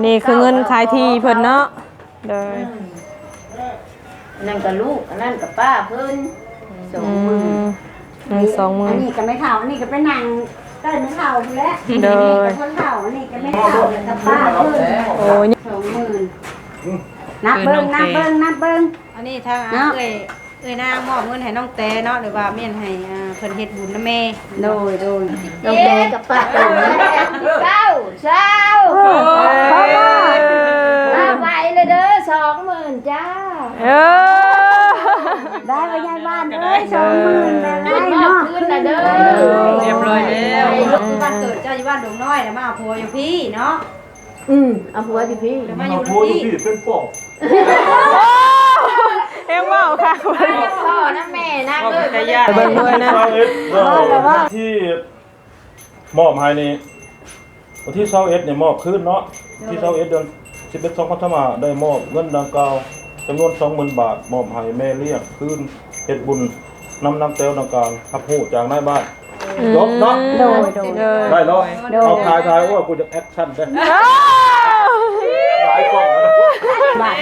นี่คือเงินขายที่เพิ่นเนาะเด้อนั่นกับลูกนั่นกับป้าเพิ่น20,000อันนี้ก็ไม่เท่าอันนี้ก็เป็นนางก็ไม่เท่าแล้วเด้อคนเท่าอันนี้ก็ไม่เท่ากับป้าเพิ่นโอ้ย20,000นับเบิ่งอันนี้ทางเอ้ยนางมอบเงินให้น้องแต่เนาะหรือว่าเมียนให้เพิ่นเฮ็ดบุญนะแม่โดยน้องแดงกับป้าตุ๋นเช้ามาไวเลยเด้อ20,000จ้าได้ไปยายบ้านเอ้ย20,000ได้เนาะขึ้นน่ะเด้อเรียบร้อยแล้วลูกบ้านเกิดเจ้าอยู่บ้านดงน้อยแล้วมาเอาผัวอยู่พี่เนาะเอาผัวอยู่พี่มาอยู่พี่เป็นปอกเอ็มว่าค่ะพ่อนะแม่นะเอ้ยแต่ยากเบิ่งด้วยนะที่มอบให้นี่วันที่21เนี่ยมอบคืนเนาะที่21เดือน11 2025ได้มอบเงินดังกล่าวจำนวน 20,000 บาทมอบให้แม่เลี้ยงคืนเฮ็ดบุญนำเต้วดังกลางรับรู้จากนายบ้านจบเนาะได้เนาะเอาถ่ายว่ากูจะแอคชั่นได้หลายกล่องบาท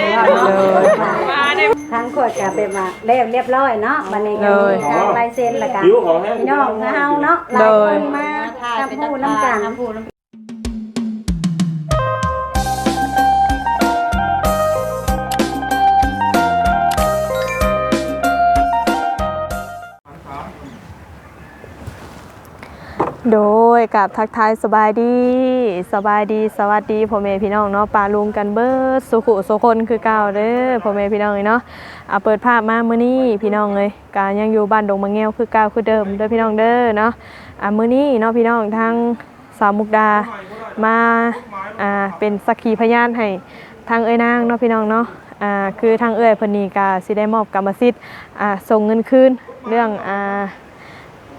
ทั้งขวดกับเป็นมาเรียบร้อยเนาะบัดนี้ก็มีการลายเซ็นแล้วกันพี่น้องเฮาเนาะหลายคนมาทำผู้น้ำกันโดยกับทักทายสบายดีสวัสดีพ่อแม่พี่น้องเนาะปาลุงกันเบิดสุขุสุคนคือเก่าเด้อพ่อแม่พี่น้องเนาะเปิดภาพมามื้อนี้พี่น้องเลยกายังอยู่บ้านดงมะแงวคือเก่าคือเดิมเด้อพี่น้องเด้อเนาะมื้อนี้เนาะพี่น้องทางสาวมุกดามาเป็นสักขีพยานให้ทางเอ้ยนางเนาะพี่น้องเนาะคือทางเอ้ยเพิ่นนี่ก็สิได้มอบกรรมสิทธิ์ส่งเงินคืนเรื่อง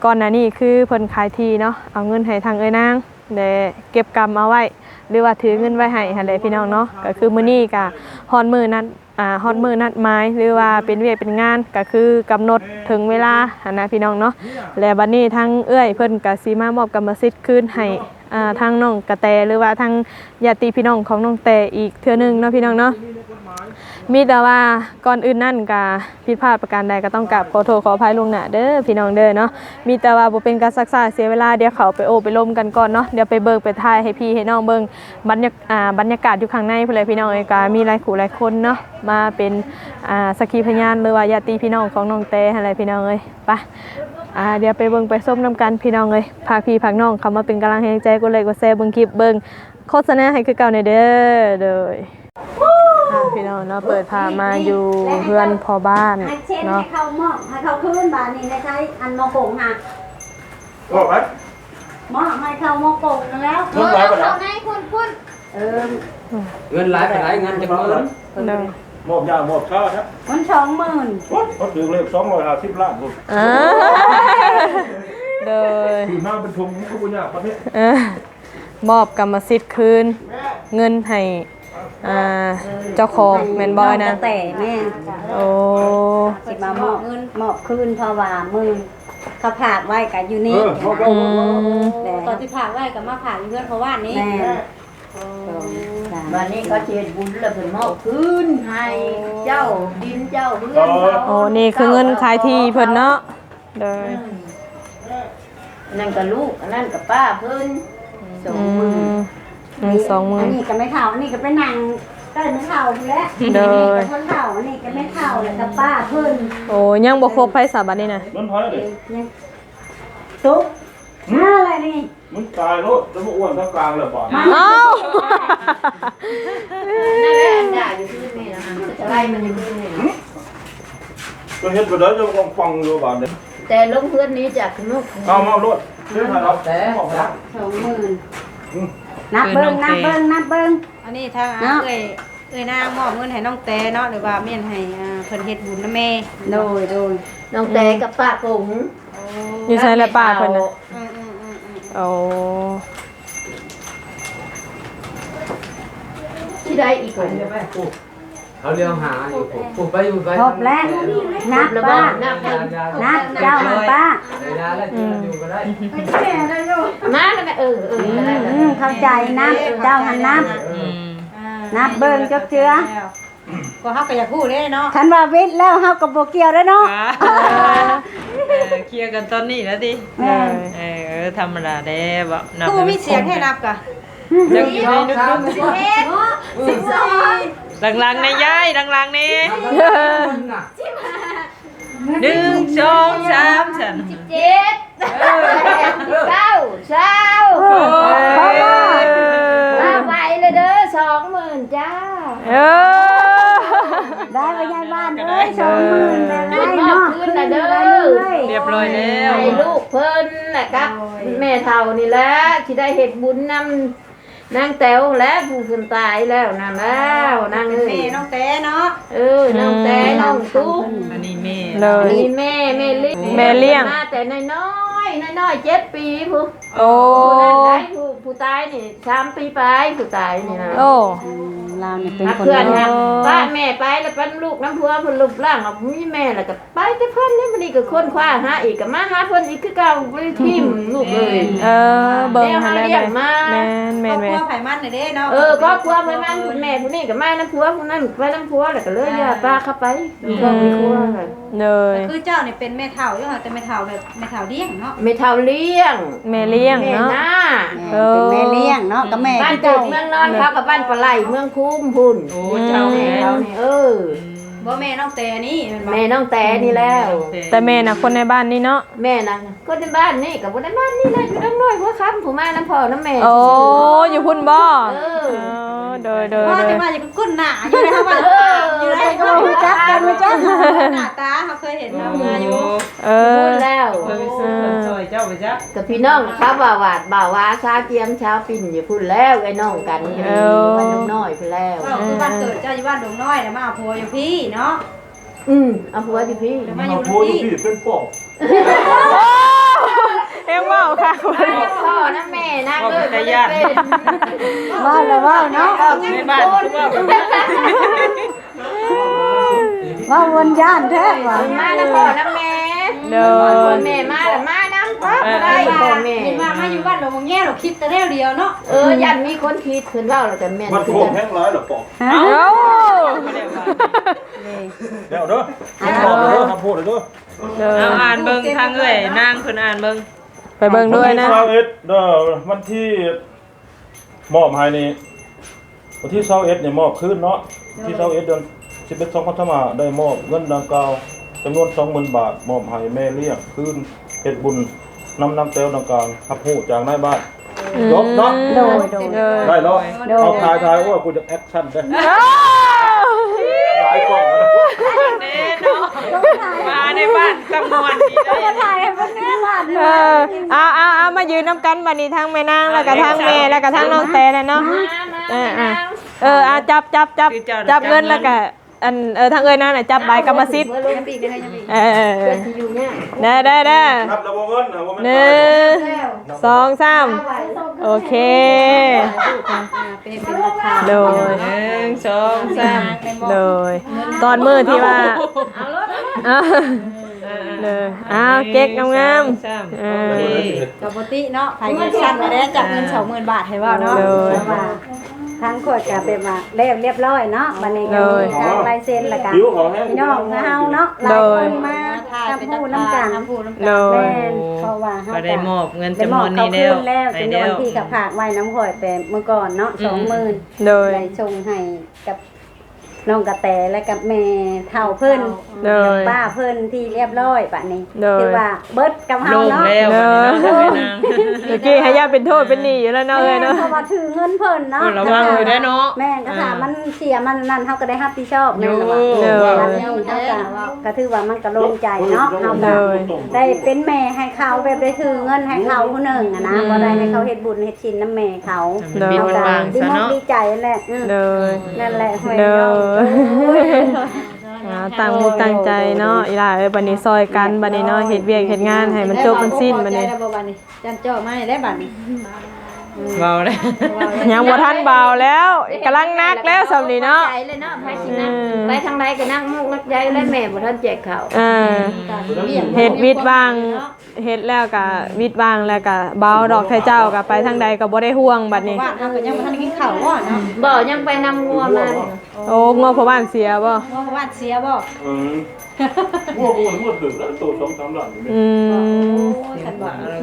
ก่อนหน้านี้คือเพิ่นขายที่เนาะเอาเงินให้ทางเอ้ยนางได้เก็บกรรมเอาไว้หรือว่าถือเงินไว้ให้หั่นแหละพี่น้องเนาะก็คือมื้อนี้ก็ฮอดมื้อนัดนัดหมายหรือว่าเป็นเวียกเป็นงานก็คือกำหนดถึงเวลาหั่นนะพี่น้องเนาะและบัดนี้ทางเอ้ยเพิ่นก็สิมามอบกรรมสิทธิ์คืนให้ทางน้องกระแตหรือว่าทางญาติพี่น้องของน้องแต่อีกเทื่อนึงเนาะพี่น้องเนาะมีแต่ว่าก่อนอื่นนั่นก็ผิดพลาดประการใดก็ต้องกราบขอโทษขออภัยล่วงหน้าเด้อพี่น้องเด้อเนาะมีแต่ว่าบ่เป็นการซักซ่าเสียเวลาเดี๋ยวเขาไปไปล้มกันก่อนเนาะเดี๋ยวไปเบิกไปถ่ายให้พี่ให้น้องเบิ่งบรรยากาศอยู่ข้างในพุ่นเลยพี่น้องเอ้ยก็มีหลายคู่หลายคนเนาะมาเป็นสักขีพยานหรือว่าญาติพี่น้องของน้องแต่อะไรพี่น้องเอ้ยไปเดี๋ยวไปเบิ่งไปส้มน้ำกันพี่น้องเอ้ยพาพี่พาน้องเข้ามาเป็นกำลังใจกดไลค์กดแชร์เบิ่งคลิปเบิ่งโฆษณาให้คือเก่าในเด้อเด้อพี่น้องเนาะเปิดพามาอยู่เพื่อนพ่อบ้านเนาะให้เขาหม้อให้เขาคืนบาทนี่ใช้อันมอกงค่ะบอกไหมหม้อให้เขามอกงแล้วเงินหลายไปแล้วเงินหลายไปหลายเงินจะเงินหมอบยาหมอบข้าวครับมัน20,000ก็ถือเลข250 ล้านคนโดยถือมาเป็นทุงก็บุญยากประเภทมอบกรรมสิทธิ์คืนเงินให้เจ้าของแมนบอยนะแต่แม่โอ้สิมามอบเงินมอบคืนเพราะว่ามือเขาผากไว้กับอยู่นี่ตอนที่ผากไว้กับมาผากอยู่เพื่อนเพราะว่านี้วันนี้ก็เฮ็ดบุญแล้วเพิ่นมอบคืนให้เจ้าดินเจ้าเรือนเขาโอ้นี่คือเงินขายที่เพิ่นเนาะเด้อนั่นกับลูกนั่นกับป้าเพิ่น20,000อันนี้ก็ไม่เท่าอันนี้ก็เป็นนางก็ไม่เท่าแล้วคนเท่าอันนี้ก็ไม่เท่าแล้วกับป้าเพิ่นโอ้ยังบ่ครบไผสาบัดนี้นะมันพอแล้วดิตุ๊กอะไรนี่มันตายแล้วแล้วมันอ้วนทั้งกลางเลยบ่เอ้านั่นแหละด่าอยู่ที่นี่นะจะไล่มันอยู่ที่นี่ก็เฮ็ดบ่ได้จะฟังอยู่บ่เนี่ยแต่ลงเพื่อนนี้จากนุกเอามารถซื้อให้เราแต่20,000นับเบิ่งอันนี้ทางเอ้ยนางมอบเงินให้น้องแต่เนาะหรือว่าเมียนให้เพิ่นเฮ็ดบุญนะแม่โดยน้องแต่กับป้าคงอยู่ใส่ละป้าเพิ่นน่ะโอ้ที่ได้อีกคนเอาเรื่องหาอยู่ผมไปอยู่ไปครบแล้วนับป้านับเจ้าป้าอยู่ก็ได้มาแล้วแม่เข้าใจนับเจ้าหันนับ นับเบิ่งจักเจือ ก็เฮาก็อยากพูดเด้เนาะ คันว่าวิทย์แล้วเฮาก็บ่เกี่ยวแล้วเนาะ เคลียร์กันตอนนี้แล้วดิ แม่ ธรรมดาเด้บ่นับ กูมีเสียงให้นับกะ ยังอยู่ในนึก 11 หลังๆในย้ายหลังๆนี่ น่ะ 1 2 3ฉัน 12 9 มาไวเลยเด้อ20,000จ้า เออ ได้ไปยายบ้านเอ้ย20,000ได้ มอบ เนาะ คืนน่ะเด้อ เรียบร้อยแล้ว ให้ลูกเพิ่นน่ะกับแม่เฒ่านี่แหละที่ได้เฮ็ดบุญนำนางแต๋วและผู้คนตายแล้วนั่นแล้วนางเอ้ แม่ ย น้องแต่เนาะ น้องแต่น้องตุ๊ก อันนี้แม่ เล อัน ย นี้แม่เลี้ยงมาแต่น้อย7 ปีผู้ โอ้ ผู้นั้นได้ผู้ตายนี่3 ปีไปผู้ตายนี่นะ โอ้ เรานี่เป็น ถ้า คน เพื่อน เนาะ นะป้าแม่ไปแล้วเป็นลูกน้ำพัวเพิ่นรูปร่างเรามีแม่แล้วก็ไปแต่เพิ่นนี่มันนี่ก็ค้นคว้าหาอีกก็มาหาเพิ่นอีกคือเก่าบ่ได้ทิ่มลูกเลย เออเบิ่ง แม่ หั เฮาน ได้ เลี้ยงมา แม่นแม่น คร แม่ อบครัวน ไผมันน่ะเด้เนาะ ก็ครัวเพิ่นมันคุณแม่ผู้นี้ก็มาน้ำพัวผู้นั้นไปน้ำพัวแล้วก็เลยย่าป้าเข้าไปก็มีครัวค่ะ เลย คือเจ้านี่เป็นแม่เฒ่าอยู่ค่ะแต่แม่เฒ่าแบบแม่เฒ่าเลี้ยงเนาะ ไม่เท่าเลี้ยง แม่เลี้ยง แม่ เนาะ น้า เป็นแม่เลี้ยงเนาะกับแม่ บ้าน ที่ เกิ เจ้า ดเมืองนอนเขากับบ้านปลาไหลเมืองคุ้มพุ่น โอ้เจ้า แม่ แม่ เขานี่บ่แม่น้องแต่นี่มันบ่ แม่น้องแต่นี่แล้ว แต่แม่น่ะคนในบ้านนี่เนาะ แม่นะก็ในบ้านนี่กับในบ้านนี่แหละอยู่ดังน้อยหัวคำผู้มาน้ำพ่อน้ำแม่ โอ้อยู่พุ่นบ่ เออ โดยโดย ว่า โด จะ ย มาอย่างกุ้นหน้าอยู่ในเฮาว่าอยู่ใน ก็รู้จักกันรู้จัก หน้าตาเฮาเคยเห็นเฮามาอยู่ เอ พู อ ดแล้ว เพิ่นซอยเจ้าไปจ้ะ กับพี่น้องเขาบ่าวาดบ่าวาชาเจียมชาปิ่นอยู่พูดแล้วไอ้น้องกันอยู่บ้านน้องน้อยพูดแล้ว ก็คือบ้านเกิดเจ้าอยู่บ้านดงน้อยแล้วมาเอาผัวอยู่พี่เนาะ เอาผัวดิพี่ มาอยู่พี่ เป็นปอก เอ็งว่าวค่ะ พ่อนะแม่นะเอ้ยไม่ได้เป็น ว่าเลยว่าเนาะ ในบ้านคือว่าแบบนั้น ว่าวนย่านแท้ว่ะ มานะพ่อนะแม่ เด้อ แม่มาแล้วมาน้ำพ่อได้พ่อแม่ เห็นว่ามาอยู่บ้านดงแง่เราคิดแต่เดียวเนาะ ยันมีคนคิดขึ้นเล่าแล้วแต่แม่ มัน คือ โผล่ กัน แห้งร้ายหรอปอก เอ้า เดี๋ยวเด้อบอกเด้อทำพูดเลยเด้อ เด้อ เอาอ่านเบิ่งทางเอ้ยนางเพิ่นอ่านเบิ่ง ไปเบิ่งด้วยนะ 21เด้อวันที่มอบให้นี่วันที่21เนี่ยมอบคืนเนาะที่21เดือน11 2025ได้มอบเงินดังกล่าวจำนวน 20,000 บาทมอบให้แม่เลี้ยงคืนเฮ็ดบุญนำเต้วดังกล่าวรับรู้จากนายบ้านจบเนาะ โดยโดย เด้อ ได้เนาะเอาถ่ายโอ้ยกูจะแอคชั่นได้หลายกล้องแล้ว แน่เนาะมาในบ้านจำนวนนี้ได้ ถ่ายให้เพิ่นแน่ว่า เอามายืนน้ำกันบัดนี้ทั้งแม่นางแล้วก็ทั้งแม่แล้วก็ทั้งน้องแต่น่ะเนาะจับเงินแล้วก็อันทางเอ้ยนั่นน่ะจับใบกรรมสิทธิ์ ยังปีกได้ยังปีก เออ เพื่อนที่อยู่เนี่ย ได้ ครับระบบเงินนะว่ามัน 1 2 3โอเค เป็นหลักฐาน โดย 1 2 3 โดยตอนมือที่ว่าเลยอ้าวเก๊กงามๆ โอเค ปกติเนาะไผเงินชั้นมาได้จับเงิน 20,000 บาทให้ว่าเนาะ ว่าทั้งขวดก็เป็นว่าเรียบร้อยเนาะบัดนี้ก็มีการลายเซ็นแล้วก็ ผิวของแห้ง พี่น้องเฮาเนาะหลายคนมาทำผู้น้ำกัน ทำผู้น้ำ โด กัน ย แม่นเพราะว่าเฮา ก็ได้มอบเงิน ได้ จำ ม น อ ว บ น เขา นี้ คื แล้ว นแล้วจำนวนที่กับผากไว้น้ำข่อยแต่เมื่อก่อนเนาะ 20,000 โดย ได้ส่งให้กับน้องกระแตและกับแม่เฒ่าเพิ่น โดย ป้าเพิ่นที่เรียบร้อยบัดนี้ โดย คือว่าเบิดกับเฮา โล่ง เนาะ แล้วบัดนี้เนาะแม่นาง เมื่อกี้ให้ย่าเป็นโทษเป็นหนี้อยู่แล้วเนาะ แม่ เอ้ยเนาะ เพราะว่าถือเงินเพิ่นเนาะ ระวังอยู่ได้เนาะ แม่ก็ถามมันเสียมันนั่นเฮาก็ได้รับผิดชอบแม่นว่า โดย บัดนี้เฮาก็ถือว่ามันก็โล่งใจเนาะเฮาก็ได้เป็นแม่ให้เขาแบบได้ถือเงินให้เขาผู้หนึงอะนะบ่ได้ให้เขาเฮ็ดบุญเฮ็ดชินน้ำแม่เขา มันมีคนบาง ดี ซะ มอก เนาะ ดีใจแหละ โดย นั่นแหละห้วย โด น้อง ยตั้งมุกตั้งใจเนาะอีหล่าเอ้ยบัดนี้ซอยกันบัดนี้เนาะเฮ็ดเวียกเฮ็ดงานให้มันจบมันสิ้นบัดนี้ ได้บ่บัดนี้จันเจ้ามาได้บัดนี้ เบาเลย ยังบ่ทันเบาแล้วกำลังนักแล้วสำนี้เนาะ ใจเลยเนาะไปสินั่งไปทางใดก็นั่งมุกนักใจแล้วแม่บ่ทันแจกข้าว เฮ็ดวิดวางเฮ็ดแล้วก็วิดวางแล้วก็เบาดอกไทเจ้าก็ไปทางใดก็บ่ได้ห่วงบัดนี้ ว่าเฮาก็ยังบ่ทันได้กินข้าวบ่เนาะ บ่ยังไปนำงัวมา โอ้งอพ่อบ้านเสียบ่ ว่าว่าเสียบ่ พวกมันหมดดึกแล้วตัว2-3หลังนี่ อืม ฉันบอก เลย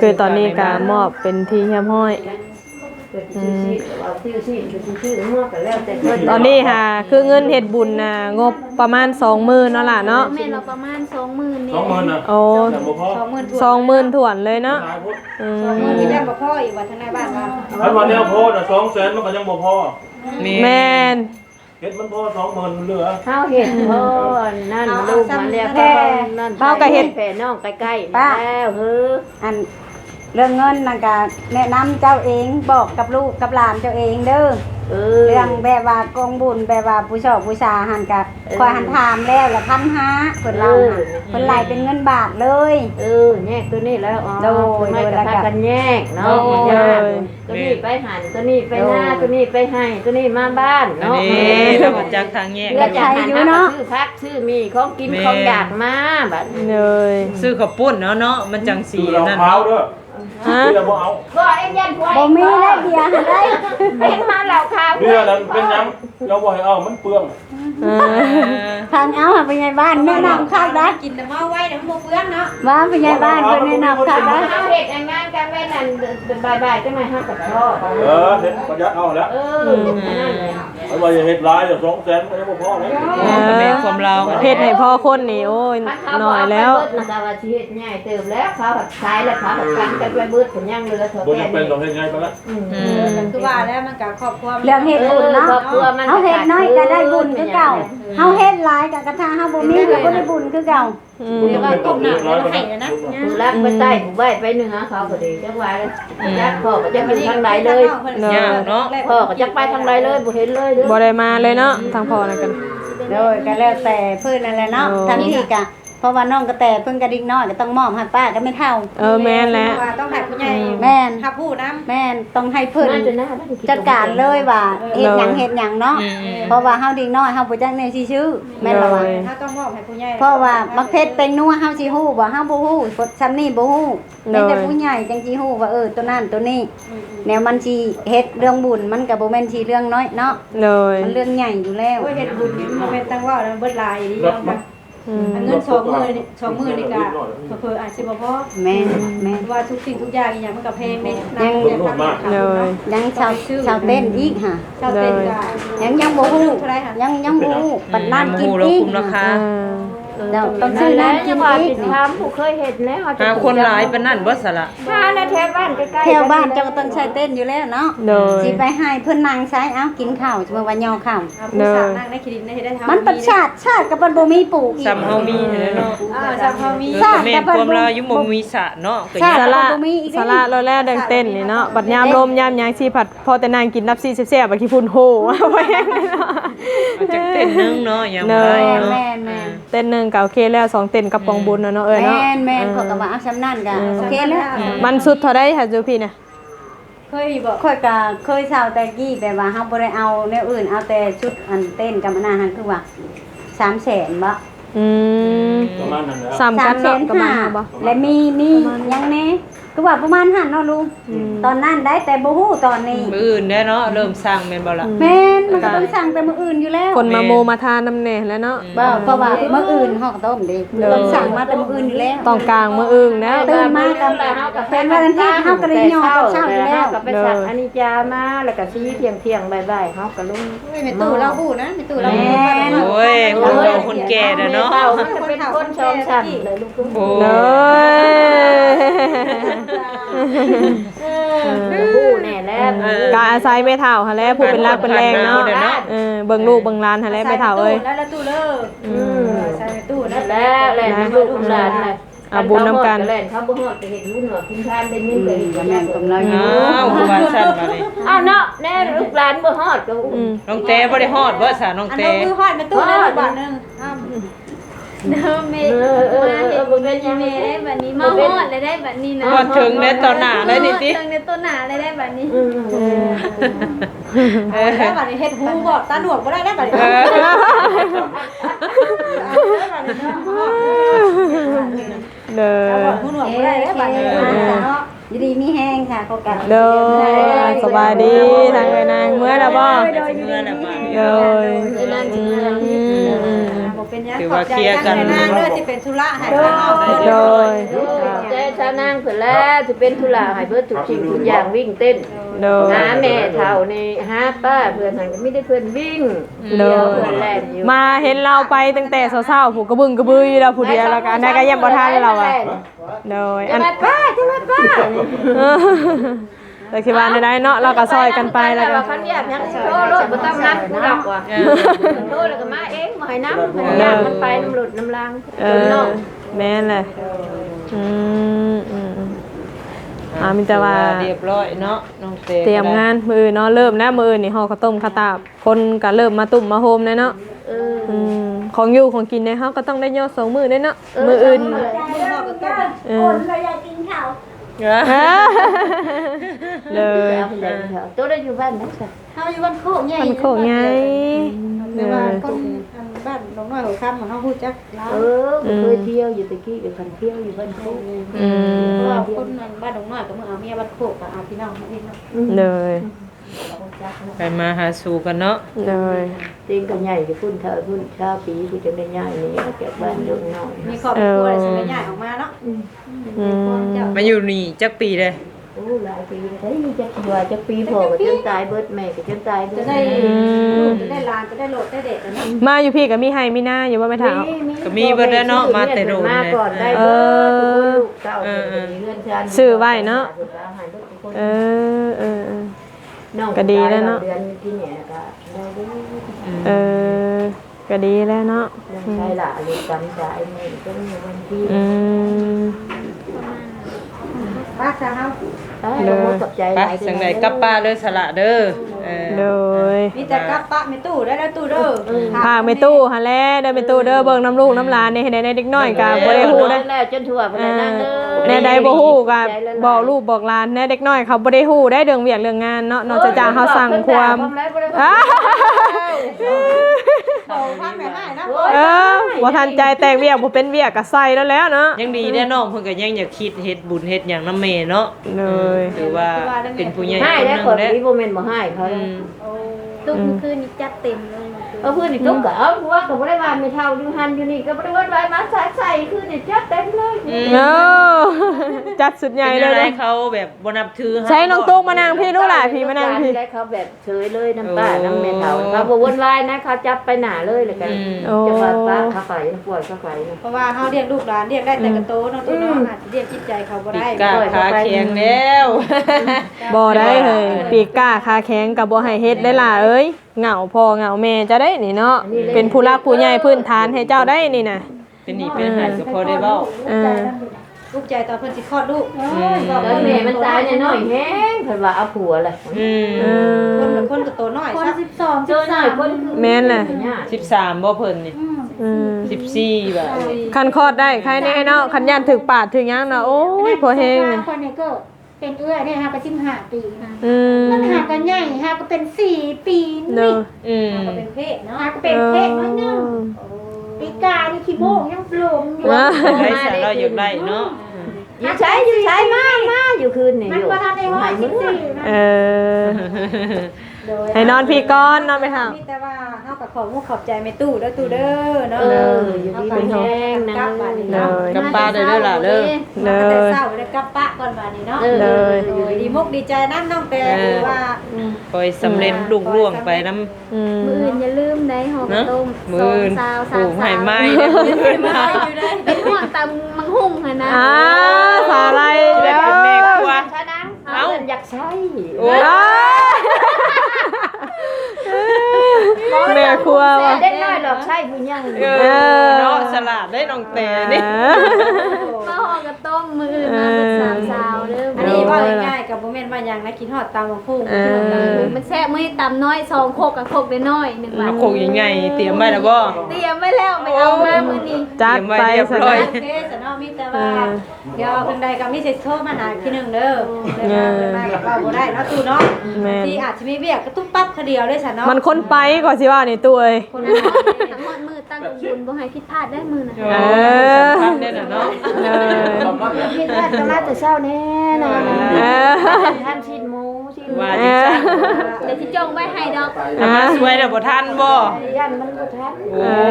คือตอนนี้ก็มอบเป็นที่เฮียมห้อย ตอนนี้ค่ะคือเงินเฮ็ดบุญน่ะงบประมาณ 20,000เนาะล่ะเนาะ แม่เราประมาณ 20,000นี่ 20,000น่ะ โอ้ แต่บ่พอ 20,000ถ้วนเลยเนาะ หลายพุทธ อืม มีได้บ่พออีกว่าทางในบ้านว่า ถ้าวันนี้พอน่ะ200,000มันก็ยังบ่พอ แม่น เฮ็ดมันพอ20,000เหลือ เฮาเฮ็ดพ่อนั่นลูกมาเรียกนั่นแผ่น้องใกล้ๆแล้วเฮ้อ อันเรื่องเงินนั่นก็แนะนำเจ้าเองบอกกับลูกกับหลานเจ้าเองเด้อเรื่องแบบว่ากองบุญแบบว่าผู้ชอบผู้ชาหันกะคอยหันถามแล้วละ1,500เพิ่นเล่าน่ะเพิ่นไล่เป็นเงินบาทเลย แยกตัวนี้แล้วอ๋อ โดย ไม่กระทากันแยกเนาะ โดย ตัวนี้ไปหันตัวนี้ไปหน้าตัวนี้ไปให้ตัวนี้มาบ้าน อัน เนาะ นี้เราก็จักทางแยก เลือกจากหันนะชื่อพักชื่อมีของกินของอยากมาบัด เลย ซื้อข้าวปุ้นเนาะมันจังสี เรา นั่น เท้า เนาะ ด้วย ฮะ เบียร์บ่เอา ก็ไอ้ยันควาย บ่มีได้เบียร์หันได้ เป็นมาเหล่าข้าว เบียร์นั้นเป็นหยังเราบ่ให้เอามันเปลือง ทางเอาหาไปยายบ้านแนะนำข้าวได้ กินแต่ว่าไว้เดี๋ยวมันบ่เปื้อนเนาะ ว่าไปยายบ้านเพิ่นแนะนำข้าวได้ เอาเห็ดงานกันไว้นั่นบ่ายๆจังไงฮะกับพ่อ เฮ็ดประหยัดเอาแล้ว นั่นเลย เอาไว้เฮ็ดหลายเดี๋ยว200,000ก็ยังบ่พอเลย แม่ความเรา เฮ็ดให้พ่อคนนี่โอ้ยหน่อยแล้ว แต่ว่าชีวิตใหญ่เติมแล้วเขาผัดขายแล้วเขาผัดกันกันไปเบิดผลยังเหลือเท่า บ่ แก่ จำเป็นต้องเฮ็ดไงไปละ คือว่าแล้วมันก็ครอบครัว เรื่องเฮ็ดบุญเนาะเฮาเฮ็ดน้อยก็ได้บุญคือเก่าเฮาเฮ็ดหลายก็กระทาเฮาบ่มีก็บ่ได้บุญคือเก่า เดี๋ยวว่าต้มน้ำแล้วให้นะ ผู้รักไปใต้ผู้ไหวไปเหนือเขาพอดีจังหวะยักพ่อก็จะไปทางใดเลย ยากเนาะ พ่อก็จะไปทางใดเลยบ่เห็นเลยเด้อ บ่ได้มาเลยเนาะทางพ่อนั่นกัน โดยก็แล้วแต่เพิ่นนั่นแหละเนาะทั้งที่ก็เพราะว่าน้องกระแตเพิ่นก็ดิ้งน้อยก็ต้องมอบให้ป้าก็ไม่เท่า แม่นแล้ว ว่าต้องให้ผู้ใหญ่ แม่น ถ้าพูดนะ แม่นต้องให้เพิ่น น่าจะน่า จัดการเลยว่าเฮ็ดหยังเฮ็ดหยังเนาะเพราะว่าเฮาดิ้งน้อยเฮาบ่จักแน่สิชื่อแม่นบ่ว่า ถ้าต้องมอบให้ผู้ใหญ่ เพราะว่ามักเพชรเป็นนัวเฮาสิฮู้บ่เฮาบ่ฮู้ซ้ำนี่บ่ฮู้มีแต่ผู้ใหญ่จังสิฮู้ว่าตัวนั้นตัวนี้แนวมันสิเฮ็ดเรื่องบุญมันก็บ่แม่นสิเรื่องน้อยเนาะ เลย มันเรื่องใหญ่อยู่แล้ว โอ้ยเฮ็ดบุญนี่มันเป็นตั้งว่าเบิดหลายดีเนาะเงิน20,000นี่ก็เพิ่นอาจสิบ่พอ แม่นแม่น ว่าทุกสิ่งทุกอย่างอีหยังมันก็แพงเด้ ยังชาวเต้นอีกค่ะ ชาวเต้นก็ ยังบ่ฮู้ยังบ่ฮู้ปัดน้ำกินอีก ราคา เราต้องซื้อน้ำกินอีก ถามผู้เคยเห็นแล้ว หาคนหลายปานนั้นบ่ซะละ หาในแถวบ้านใกล้ๆ แถวบ้านเจ้าก็ต้องใช้เต้นอยู่แล้วเนาะ เลย สิไปให้เพิ่นนั่งใช้เอ้ากินข้าวจังว่าย่อข้าว ผู้สาวนั่งในคลินิกได้ทำ มันประชาติกับมันบ่มีปลูกอีก ซ้ำเฮามีเนาะ ซ้ำเฮามี แต่แม่ความเราอยู่บ่มีสระเนาะก็ ใช่ ยาก สาระสาระเราแลดังเต้นนี่เนาะบัดยามลมยามหยังสิผัดพอแต่นางกินนับซี่แซ่บๆบัดขี้พุ่นโหไว้เนาะ จักเต้นนึงเนาะยัง เน บ่ อะ ได้เนาะ แม่นแม่น เต้นหนึงก็โอเคแล้ว2เต้นกับปองบุญเนาะเอ้ยเนาะ แม่นแม่นขอยก็ว่าเอาซ้ำนั่นก็โอเคแล้ว มันสุดเท่าใดค่ะจูพี่น่ะ เคยบอก ค่อยก็เคยเช่าแต่กี้แบบว่าเฮาบ่ได้เอาแนวอื่นเอาแต่ชุดอันเต้นกับอันนั้นหั่นคือว่า300,000บ่ อืม ประมาณนั้นแหละ ซ้ำกันเนาะกับมาบ่ และมียังแน่คือว่าประมาณหันเนาะลุงตอนนั้นได้แต่บ่ฮู้ตอนนี้ มื้ออื่นได้เนาะเริ่มสร้างแม่นบ่ล่ะ แม่นมันก็ต้องสั่งแต่มื้ออื่นอยู่แล้ว คนมาโมมาทานน้ำแน่แล้วเนาะ บ่เพราะว่ามื้ออื่นเฮาก็ต้มดิต้องสั่งมาแต่มื้ออื่นอยู่แล้ว ต้องกลางมื้ออื่นแล้ว ตื่นมากับเป็นวันอาทิตย์เฮาก็ได้ย่อตอนเช้าอยู่แล้ว ก็ไปสักอนิจจามาแล้วก็ซีเที่ยงบ่ายๆเฮาก็ลง ไม่ตู้เราพูดนะไม่ตู้เรา โอ้ยคนเฒ่าคนแก่เด้อเนาะ มันก็เป็นคนชองชั้นเลยลูก โอ้ เลย ผู้แน่แล้ว กาอาศัยไม่เท่าหั่นแหละผู้เป็นรักเป็นแรงเนาะเบิ่งลูกเบิ่งหลานหั่นแหละไม่เท่าเอ้ย แล้วตู้เลิกใส่ตู้นะ แล้วแหละลูกหลานน่ะ เอาบุญนำกัน แหละเขาบ่ฮอดก็เห็นบุญเหรอกินทานได้ยินก็เห็น แม่นกำลังอยู่ อ้าวว่าซั่นมาดิ อ้าวเนาะแน่ลูกหลานบ่ฮอดก็ น้องเต้บ่ได้ฮอดบ่ซะน้อง อัน เต้ นั้นคือฮอดมาตู้แล้วบาทนึง เด้อแม่มาเฮ็ดบุญแม่ได้บัดนี้มาฮอดเลยได้บัดนี้นะ พอถึงในตอนหน้าได้นี่ติ ถึงในต้นหน้าเลยได้บัดนี้ แล้วบัดนี้เฮ็ดหูบ่ตาหนวกบ่ได้แล้วบัดนี้ เด้อ บอกหูหนวกบ่ได้แล้วบัดนี้เนาะ ยินดีมีแห้งค่ะเขากัน เด้อสบายดีทางเอ้ยนางเมื่อแล้วบ่ เมื่อแล้วมา เด้อ บ่เป็นหยังขอบใจกันนางเด้อที่เป็นธุระให้ข้างนอก โดย ใจชาวนางเพิ่นแล้วจะเป็นธุระให้เบิดทุกสิ่งทุกอย่างวิ่งเต้น โดย หาแม่เฒ่านี่หาป้าเพื่อนหันก็ไม่ได้เพื่อนวิ่ง โด เดียวย เพื่อนแล่นอยู่ มาเห็นเราไปตั้งแต่เช้าๆผู้กระบึงกระบืออยู่แล้วผู้เดียวแล้วกันนายก็ยังบ่ทันเราอ่ะโดย จะมาป้าจะมาป้า แต่คิดว่าได้เนาะเราก็ซอยกันไปแล้วก็ คันอยากยังโทรรถบ่ต้องนัดกูหรอกว่ะโทรแล้วก็มาเองบ่ให้น้ำให้น้ำมันไปน้ำหลุดน้ำลาง อแม่นเลยมีแต่ว่า เรียบร้อยเนาะน้องเต เตรียมงานมือเนาะเริ่มแล้วมือนี่ห่อข้าวต้มข้าวตาบคนก็เริ่มมาตุ่มมาโฮมเลยเนาะของอยู่ของกินเนี่ยเขาก็ต้องได้ยอด2 มื้อได้เนาะมื้ออื่น คนก็อยากกินข้าว เลย ตัวได้อยู่บ้านนะจ๊ะ เฮาอยู่บ้านโคกใหญ่ มันโคงไง แต่ว่าคนบ้านน้องน้อยหัวค่ำของเฮาฮู้จัก เคยเที่ยวอยู่ตะกี้กับคันเที่ยวอยู่บ้านโคก เพราะว่าคนบ้านน้องน้อยก็มื้อเอาเมียบ้านโคกก็เอาพี่น้องมาพี่น้อง เลย ไปมาหาสู่กันเนาะ เลย เตียงก็ใหญ่จะพุ่นเธอพุ่นชาปีกูจะได้ใหญ่นี่แกบ้านเล็กน้อย มีครอบครัวได้สิได้ย้ายออกมาเนาะ มาอยู่นี่จักปีเลย โอ้หลายปีเลยจะกี่ว่าจะปีพอก็จนตายเบิดแม่ก็จนตายเบิ จะ ด ได้ลูกจะได้หลานจะได้โหลดได้เด็กเนาะ มาอยู่พี่กับมีไฮมีหน้าอยู่ว่าไม่ถาม ก็มีเบิดแล้วเนาะมาแต่โดน มา เลย ก่อนได้เบิดลูกเก่าเพื่อนชัน ซื้อไว้เนาะก็ดีแล้วเนาะ เดือนที่เนี่ยก็ได้เบิด ก็ดีแล้วเนาะ ใช่ละลูกจำใจแม่ก็มีวันที่ ป้าจะเฮา กับใจ ไปสังใดกลับป้าเด้อสละเด้อ เลย มีแต่กับป้าไม่ตู้ได้แล้วตู้เด้อ พาไปตู้ฮะแล้วเดินไปตู้เด้อเบิ่งน้ำลูกน้ำหลานในให้ได้เด็กน้อยก็บ่ได้ฮู้ได้ แล้วจนทั่วไปนั่นเด้อ แน่ใดบ่ฮู้ก็บอกลูกบอกหลานแน่เด็กน้อยเขาบ่ได้ฮู้ได้เรื่องเวียกเรื่องงานเนาะนอกจากเฮาสั่งความ ฟังแม่ให้นะ บ่ทันใจแตกเวียกบ่เป็นเวียกก็ใส่แล้วแล้วเนาะ ยังดีแน่น้องเพิ่นก็ยังอยากคิดเฮ็ดบุญเฮ็ดหยังนำแม่เนาะ เลย หรือว่าเป็นผู้ใหญ่ ให้ คน แล้ว นึง คน แล้ว นี้โมเมนต์บ่ให้เขา ตุ้มคืนนี้จัดเต็มเลย เพื่อนนี่ตุ๊กก็เอาว่าก็บ่ได้ว่าไม่เท่าอยู่หันอยู่นี่ก็บ่ได้ว่ามาใส่คือนี่จัดเต็มเลย จัดสุดใหญ่ เป็น เลย อะไรเขาแบบบ่นับถือ ใช้น้องตุ๊กมานั่งพี่ลูกหล่ะพี่มานั่งพี่ ได้เขาแบบเฉยเลยน้ำป้าน้ำแม่เฒ่าเขาบ่วุ่นวายนะเขาจับไปหน้าเลยแล้วกันจะว่าป้าเขาไปปล่อยเขาไปนะ เพราะว่าเฮาเลี้ยงลูกหลานเลี้ยงได้แต่กระโตเนาะตู้เนาะอาจจะเลี้ยงจิตใจเขาบ่ ปี ได้ กกาขาแข็งแล้ว บ่ได้เลยปีกก้าคาแข็งกับบ่ให้เฮ็ดได้ล่ะเอ้ยเหงาพ่อเหงาแม่จะได้นี่เนาะเป็นผู้รักผู้ใหญ่พื้นฐานให้เจ้าได้นี่นะ เป็นหนี้เป็นหายก็พอได้เว้า ลูกใจตอนเพิ่นสิคลอดลูก แล้วแม่มันตายน้อยแฮงเพิ่นว่าเอาผัวแหละ คนกระโตน้อย คน ซะ 12 เจอหน่อยคนคือ แม่นแหละ 13บ่เพิ่นนี่14บาท คันคลอดได้ใครแน่เนาะคันย่านถึกปาดถึงหยังเนาะโอ้ยพอแฮงนี่ คนนี้ก็เป็นเอื้อเนี่ยฮะก็15 ปีนะ มัน หากันใหญ่ฮะก็เป็น4 ปี เนาะ ก็เป็นเพศเนาะ ฮะก็เป็นเพศน้อยนึงปีกานี่ขี้โมงยังปลงอยู่ ได้สาระอยากได้เนาะ อยู่ใช้มาอยู่คืนนี่ มัน อยู่ ก็ทำในห้อง14นะ ให้นอนพี่ก่อนนอนไปทาง มีแต่ว่าเฮาก็ขอขอบใจแม่ตู้เด้อตู้เด้อเนาะ อยู่ดีเป็นแห้งนะ กับป้าได้เด้อล่ะเด้อ เล แต่ ย เศร้าได้กลับปะก่อนบัดนี้เนาะ เลย โอ้ยดีมุกดีใจนำน้องแต่ว่า คอยสำเร็จลุล่วงไปนำ มื้ออื่นอย่าลืมได้ห่อข้าวต้ม มื้อ 2 ซาว ปลูก 3 ให้ ซาว ไม้เด้อมื้อมา เป็นห่วงตำมังหุ่งหั่นนะ สาไรแล้ว แม่ครัว ชนะเอาอยากใช้ โอ้ แม่ครัวว่ะ ได้น้อยหรอกใช่ผู้ยัง เนาะสลัดได้น้องแต่นี่ มาห่อข้าวต้มมื้ออื่นมาเป็น3 ซาวเด้อ อันนี้ ว่าง่ายๆกับบ่แม่นว่าหยังนะคิดฮอดตามบังพุ่ง มันแซ่บมื้อตำน้อย2โคกกับโคกน้อยๆ1บาท เอาโคกยังไงเตรียมไว้แล้วบ่ เตรียมไว้แล้วไม่เอามามื้อนี้ จัดไป เตรียม ซะ ไว้ หน่อย เรียบร้อย โอเคสนอมีแต่ว่าเดี๋ยวเพิ่นใดก็มีสิโทรมาหาพี่นึงเด้อเดี๋ยวมากับว่าบ่ได้เนาะตู้เนาะ แม่น ที่อาจจะมีเวียกกระตุ้มปั๊บคเดียวเลยซะเนาะ มันคนไปก่อนสิว่านี่ตัวเอ้ย คนทั้งหมดมือตั้งบุญบ่ให้ผิดพลาดได้มือนะ โอ้สำคัญเด้อน่ะเนาะ เออ ผิดพลาดก็มาแต่เช้าแน่นอน เออ ท่านชิ้นหมูชิ้น ว่า เอ จัง อ ซั่น เดี๋ยวสิจงไว้ให้ดอก เอามาสวยแล้วบ่ทันบ่ ยันมันก็ทัน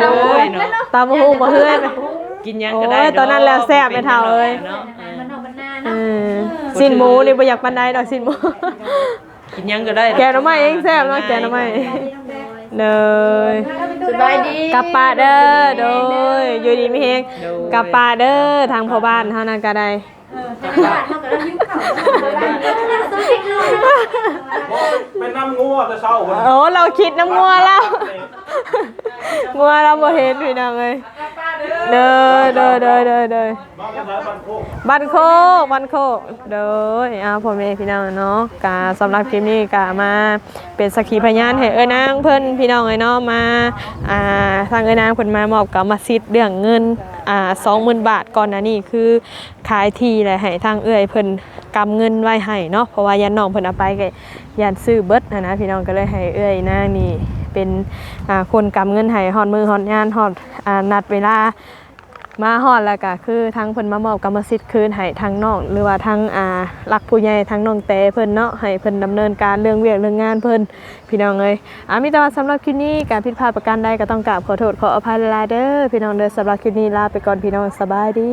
โอ้ยเนาะ ตามหูบ่เฮือน กินหยังก็ได้ โอ้ยตอนนั้นแล้วแซ่บไม่เท่าเอ้ย เนาะ มันออกมันนา เอ เนาะ อสิ้นหมูนี่บ่อยากปานใดดอกสิ้นหมู กินหยังก็ได้ แกงหน่อไม้เองแซ่บเนาะแกงหน่อไม้เด้อ สบายดี กลับป่าเด้อโดยอยู่ดีมีเฮงกลับป่าเด้อทางพ่อบ้านเฮานั่นก็ได้ เป็นน้ำงัวแต่เช้า โอ้เราคิดน้ำงัวแล้ว งัวเราบ่เห็นพี่น้องเอ้ยเด้อเด้อเด้อเด้อเด้อ บ้านโคก บ้านโคกเด้อเอาพ่อแม่พี่น้องเนาะกาสำหรับคลิปนี้กามาเป็นสักขีพยานให้เอ้ยนางเพิ่นพี่น้องเอ้ยเนาะมาทางเอ้ยนางเพิ่นมามอบกรรมสิทธิ์เรื่องเงิน20,000 บาทก่อนหน้านี้คือขายที่และให้ทางเอ้ยเพิ่นกำเงินไว้ให้เนาะเพราะว่ายันน้องเพิ่นเอาไปก็ยันซื้อเบิดนะพี่น้องก็เลยให้เอ้ยนางนี่เป็นคนกำเงินให้ฮอดมือฮอดงานฮอดนัดเวลามาฮอดแล้วก็คือทางเพิ่นมามอบกรรมสิทธิ์คืนให้ทางน้องหรือว่าทางรักผู้ใหญ่ทางน้องแต่เพิ่นเนาะให้เพิ่นดำเนินการเรื่องเวียกเรื่องงานเพิ่นพี่น้องเอ้ยมีแต่ว่าสำหรับคลิปนี้การผิดพลาดประการใดก็ต้องกราบขอโทษขออภัยหลายๆเด้อพี่น้องเด้อสำหรับคลิปนี้ลาไปก่อนพี่น้องสบายดี